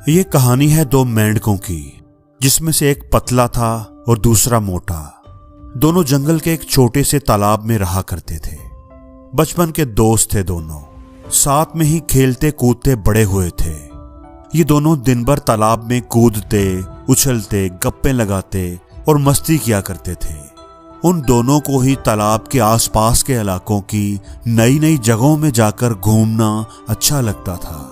ये कहानी है दो मेंढकों की, जिसमें से एक पतला था और दूसरा मोटा। दोनों जंगल के एक छोटे से तालाब में रहा करते थे। बचपन के दोस्त थे दोनों, साथ में ही खेलते कूदते बड़े हुए थे। ये दोनों दिन भर तालाब में कूदते, उछलते, गप्पे लगाते और मस्ती किया करते थे। उन दोनों को ही तालाब के आसपास के इलाकों की नई नई जगहों में जाकर घूमना अच्छा लगता था।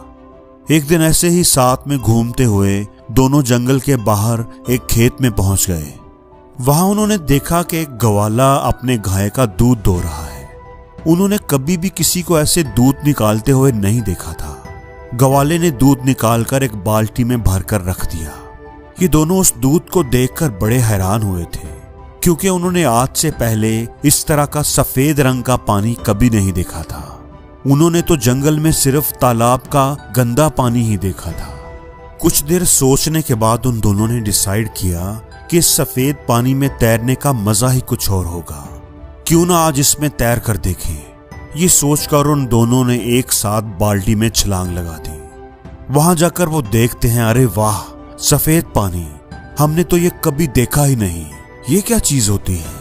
एक दिन ऐसे ही साथ में घूमते हुए दोनों जंगल के बाहर एक खेत में पहुंच गए। वहां उन्होंने देखा कि एक ग्वाला अपने गाय का दूध दो रहा है। उन्होंने कभी भी किसी को ऐसे दूध निकालते हुए नहीं देखा था। ग्वाले ने दूध निकालकर एक बाल्टी में भरकर रख दिया। ये दोनों उस दूध को देखकर बड़े हैरान हुए थे, क्योंकि उन्होंने आज से पहले इस तरह का सफेद रंग का पानी कभी नहीं देखा था। उन्होंने तो जंगल में सिर्फ तालाब का गंदा पानी ही देखा था। कुछ देर सोचने के बाद उन दोनों ने डिसाइड किया कि इस सफेद पानी में तैरने का मजा ही कुछ और होगा। क्यों ना आज इसमें तैर कर देखें। ये सोचकर उन दोनों ने एक साथ बाल्टी में छलांग लगा दी। वहां जाकर वो देखते हैं, अरे वाह, सफेद पानी, हमने तो ये कभी देखा ही नहीं। ये क्या चीज होती है।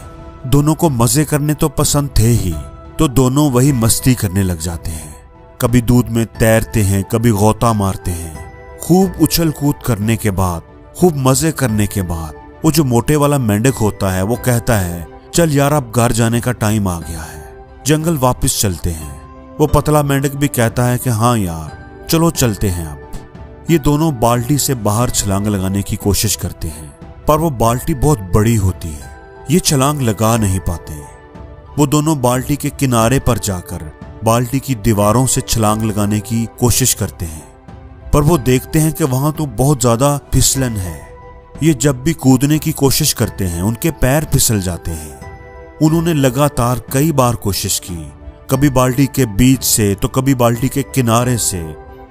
दोनों को मजे करने तो पसंद थे ही, तो दोनों वही मस्ती करने लग जाते हैं। कभी दूध में तैरते हैं, कभी गोता मारते हैं। खूब उछल कूद करने के बाद, खूब मजे करने के बाद, वो जो मोटे वाला मेंढक होता है वो कहता है, चल यार, अब घर जाने का टाइम आ गया है, जंगल वापस चलते हैं। वो पतला मेंढक भी कहता है कि हाँ यार, चलो चलते हैं अब। ये दोनों बाल्टी से बाहर छलांग लगाने की कोशिश करते हैं, पर वो बाल्टी बहुत बड़ी होती है, ये छलांग लगा नहीं पाते। वो दोनों बाल्टी के किनारे पर जाकर बाल्टी की दीवारों से छलांग लगाने की कोशिश करते हैं, पर वो देखते हैं कि वहां तो बहुत ज्यादा फिसलन है। ये जब भी कूदने की कोशिश करते हैं, उनके पैर फिसल जाते हैं। उन्होंने लगातार कई बार कोशिश की, कभी बाल्टी के बीच से तो कभी बाल्टी के किनारे से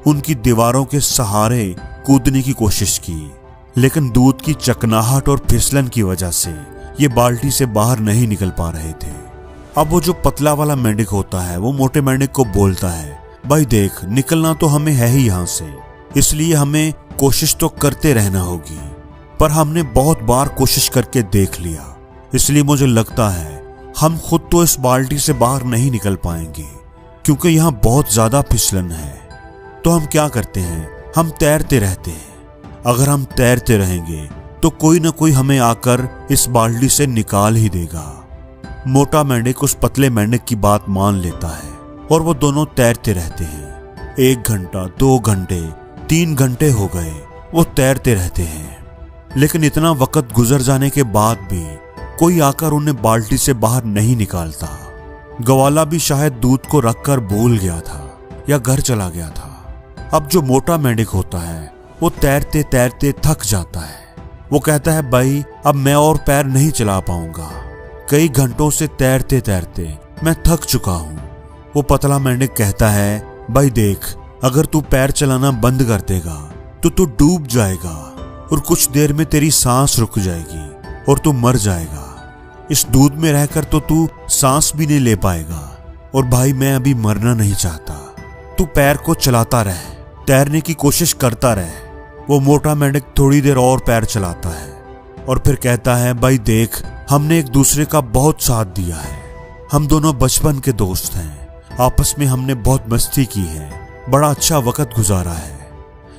उनकी दीवारों के सहारे कूदने की कोशिश की, लेकिन दूध की चकनाहट और फिसलन की वजह से ये बाल्टी से बाहर नहीं निकल पा रहे थे। अब वो जो पतला वाला मेंढक होता है वो मोटे मेंढक को बोलता है, भाई देख, निकलना तो हमें है ही यहाँ से, इसलिए हमें कोशिश तो करते रहना होगी। पर हमने बहुत बार कोशिश करके देख लिया, इसलिए मुझे लगता है हम खुद तो इस बाल्टी से बाहर नहीं निकल पाएंगे, क्योंकि यहाँ बहुत ज्यादा फिसलन है। तो हम क्या करते हैं, हम तैरते रहते हैं। अगर हम तैरते रहेंगे तो कोई ना कोई हमें आकर इस बाल्टी से निकाल ही देगा। मोटा मेंढक उस पतले मेंढक की बात मान लेता है और वो दोनों तैरते रहते हैं। 1 घंटा, 2 घंटे, 3 घंटे हो गए, वो तैरते रहते हैं। लेकिन इतना वक्त गुजर जाने के बाद भी कोई आकर उन्हें बाल्टी से बाहर नहीं निकालता। ग्वाला भी शायद दूध को रखकर भूल गया था या घर चला गया था। अब जो मोटा मेंढक होता है वो तैरते तैरते थक जाता है। वो कहता है, भाई अब मैं और पैर नहीं चला पाऊंगा, कई घंटों से तैरते तैरते मैं थक चुका हूं। वो पतला मेंढक कहता है, भाई देख, अगर तू पैर चलाना बंद कर देगा तो तू डूब जाएगा और कुछ देर में तेरी सांस रुक जाएगी और तू मर जाएगा। इस दूध में रहकर तो तू सांस भी नहीं ले पाएगा, और भाई मैं अभी मरना नहीं चाहता। तू पैर को चलाता रह, तैरने की कोशिश करता रह। वो मोटा मेंढक थोड़ी देर और पैर चलाता है और फिर कहता है, भाई देख, हमने एक दूसरे का बहुत साथ दिया है, हम दोनों बचपन के दोस्त हैं, आपस में हमने बहुत मस्ती की है, बड़ा अच्छा वक्त गुजारा है,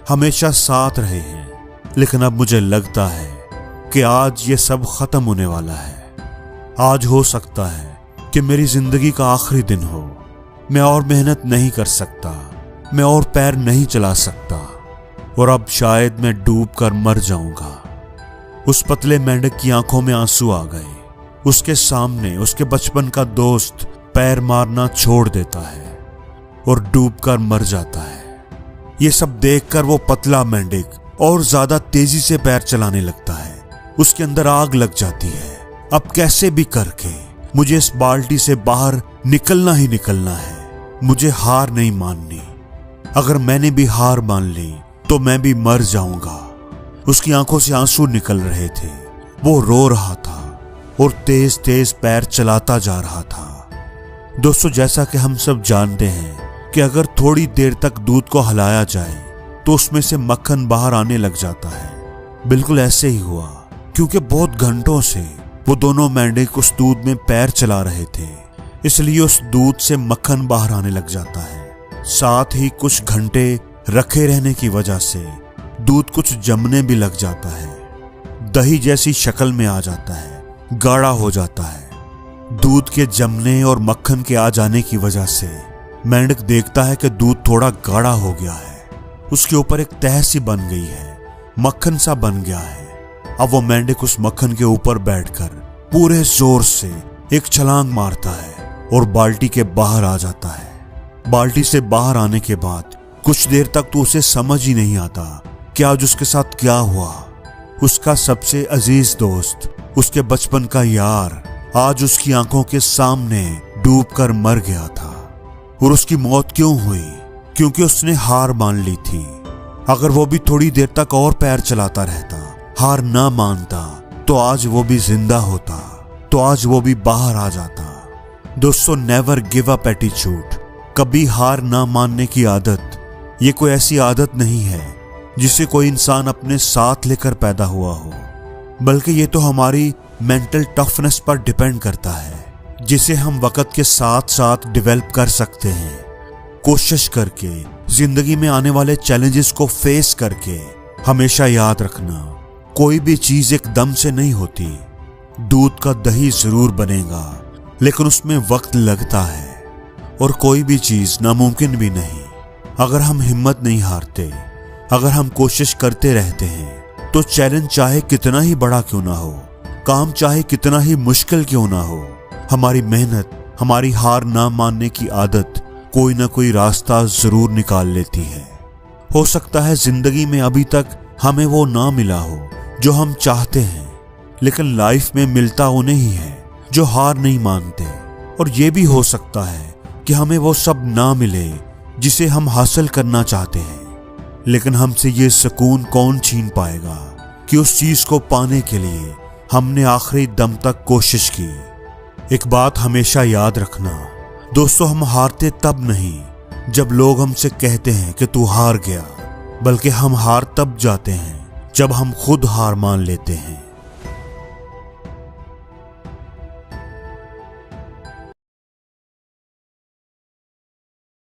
हमेशा साथ रहे हैं। लेकिन अब मुझे लगता है कि आज ये सब खत्म होने वाला है। आज हो सकता है कि मेरी जिंदगी का आखिरी दिन हो। मैं और मेहनत नहीं कर सकता, मैं और पैर नहीं चला सकता, और अब शायद मैं डूब कर मर जाऊंगा। उस पतले मेंढक की आंखों में आंसू आ गए। उसके सामने उसके बचपन का दोस्त पैर मारना छोड़ देता है और डूबकर मर जाता है। ये सब देखकर वो पतला मेंढक और ज्यादा तेजी से पैर चलाने लगता है। उसके अंदर आग लग जाती है। अब कैसे भी करके मुझे इस बाल्टी से बाहर निकलना ही निकलना है, मुझे हार नहीं माननी। अगर मैंने भी हार मान ली तो मैं भी मर जाऊंगा। उसकी आंखों से आंसू निकल रहे थे। वो रो रहा था और तेज तेज पैर चलाता जा रहा था। दोस्तों, जैसा कि हम सब जानते हैं कि अगर थोड़ी देर तक दूध को हिलाया जाए तो उसमें से मक्खन बाहर आने लग जाता है। बिल्कुल ऐसे ही हुआ, क्योंकि बहुत घंटों से वो दोनों मेंढक उस दूध में पैर चला रहे थे, इसलिए उस दूध से मक्खन बाहर आने लग जाता है। साथ ही कुछ घंटे रखे रहने की वजह से दूध कुछ जमने भी लग जाता है, दही जैसी शक्ल में आ जाता है, गाढ़ा हो जाता है। दूध के जमने और मक्खन के आ जाने की वजह से मेंढक देखता है कि दूध थोड़ा गाढ़ा हो गया है, उसके ऊपर एक तह सी बन गई है, मक्खन सा बन गया है। अब वो मेंढक उस मक्खन के ऊपर बैठकर पूरे जोर से एक छलांग मारता है और बाल्टी के बाहर आ जाता है। बाल्टी से बाहर आने के बाद कुछ देर तक तो उसे समझ ही नहीं आता कि आज उसके साथ क्या हुआ। उसका सबसे अजीज दोस्त, उसके बचपन का यार, आज उसकी आंखों के सामने डूबकर मर गया था। और उसकी मौत क्यों हुई? क्योंकि उसने हार मान ली थी। अगर वो भी थोड़ी देर तक और पैर चलाता रहता, हार ना मानता, तो आज वो भी जिंदा होता, तो आज वो भी बाहर आ जाता। दोस्तों, नेवर गिव अप एटीट्यूड, कभी हार ना मानने की आदत, ये कोई ऐसी आदत नहीं है जिसे कोई इंसान अपने साथ लेकर पैदा हुआ हो, बल्कि ये तो हमारी मेंटल टफनेस पर डिपेंड करता है, जिसे हम वक्त के साथ साथ डेवलप कर सकते हैं। कोशिश करके, जिंदगी में आने वाले चैलेंजेस को फेस करके। हमेशा याद रखना, कोई भी चीज एकदम से नहीं होती। दूध का दही जरूर बनेगा, लेकिन उसमें वक्त लगता है। और कोई भी चीज नामुमकिन भी नहीं। अगर हम हिम्मत नहीं हारते, अगर हम कोशिश करते रहते हैं, तो चैलेंज चाहे कितना ही बड़ा क्यों ना हो, काम चाहे कितना ही मुश्किल क्यों ना हो, हमारी मेहनत, हमारी हार ना मानने की आदत कोई ना कोई रास्ता जरूर निकाल लेती है। हो सकता है जिंदगी में अभी तक हमें वो ना मिला हो जो हम चाहते हैं, लेकिन लाइफ में मिलता उन्हें ही है जो हार नहीं मानते। और ये भी हो सकता है कि हमें वो सब ना मिले जिसे हम हासिल करना चाहते हैं, लेकिन हमसे ये सुकून कौन छीन पाएगा कि उस चीज को पाने के लिए हमने आखिरी दम तक कोशिश की। एक बात हमेशा याद रखना दोस्तों, हम हारते तब नहीं जब लोग हमसे कहते हैं कि तू हार गया, बल्कि हम हार तब जाते हैं जब हम खुद हार मान लेते हैं।